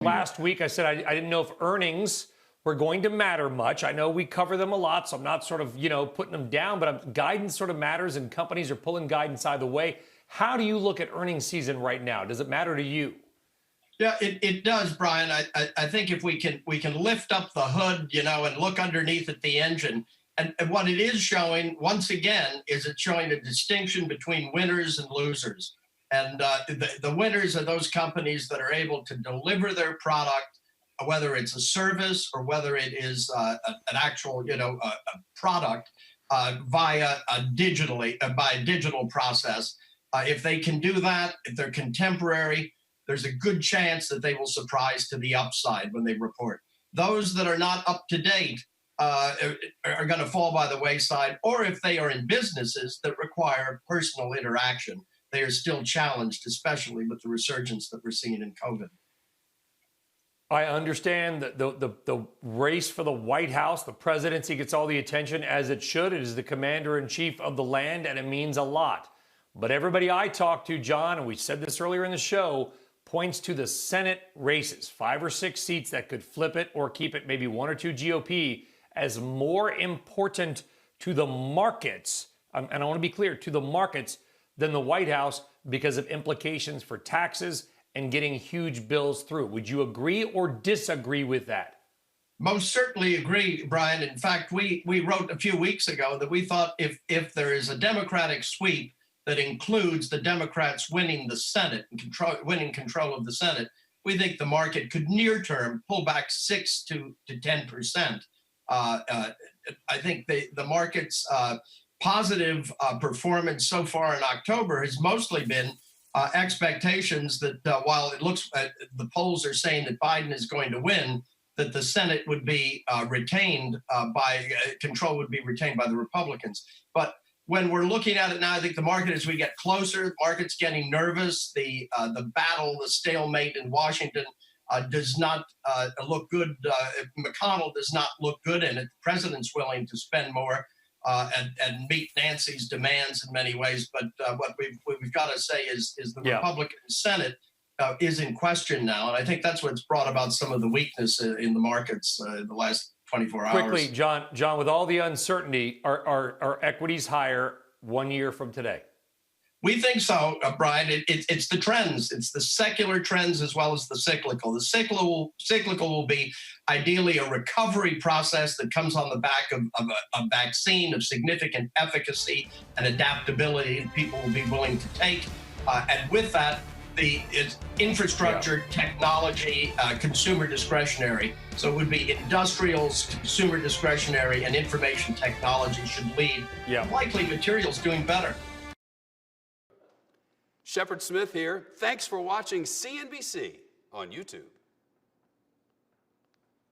Last week, I said I didn't know if earnings were going to matter much. I know we cover them a lot, so I'm not sort of, putting them down, but guidance sort of matters, and companies are pulling guidance either way. How do you look at earnings season right now? Does it matter to you? Yeah, it does, Brian. I think if we can lift up the hood, and look underneath at the engine, and what it is showing once again is it's showing a distinction between winners and losers. And the winners are those companies that are able to deliver their product, whether it's a service or whether it is an actual, a product via a by a digital process. If they can do that, if they're contemporary, there's a good chance that they will surprise to the upside when they report. Those that are not up to date are going to fall by the wayside, or if they are in businesses that require personal interaction, they are still challenged, especially with the resurgence that we're seeing in COVID. I understand that the race for the White House, the presidency, gets all the attention, as it should. It is the commander-in-chief of the land, and it means a lot. But everybody I talked to, John, and we said this earlier in the show, points to the Senate races, 5 or 6 seats that could flip it or keep it, maybe 1 or 2 GOP, as more important to the markets, and I want to be clear, to the markets, than the White House, because of implications for taxes and getting huge bills through. Would you agree or disagree with that? Most certainly agree, Brian. In fact, we wrote a few weeks ago that we thought if there is a Democratic sweep that includes the Democrats winning the Senate and winning control of the Senate, we think the market could near term pull back 6 to 10%. I think the market's positive performance so far in October has mostly been expectations that while it looks the polls are saying that Biden is going to win, that the Senate would be retained control would be retained by the Republicans. But when we're looking at it now, I think the market, as we get closer, the market's getting nervous. The battle, the stalemate in Washington does not look good. McConnell does not look good in it. The president's willing to spend more and meet Nancy's demands in many ways. But what we've got to say is the Republican Senate is in question now. And I think that's what's brought about some of the weakness in the markets in the last 24 hours. Quickly, John, with all the uncertainty, are equities higher 1 year from today? We think so, Brian. It's the trends. It's the secular trends as well as the cyclical. The cyclical will be ideally a recovery process that comes on the back of a vaccine of significant efficacy and adaptability that people will be willing to take. And with that, it's infrastructure, technology, consumer discretionary. So it would be industrials, consumer discretionary, and information technology should lead. Likely materials doing better. Shepard Smith here. Thanks for watching CNBC on YouTube.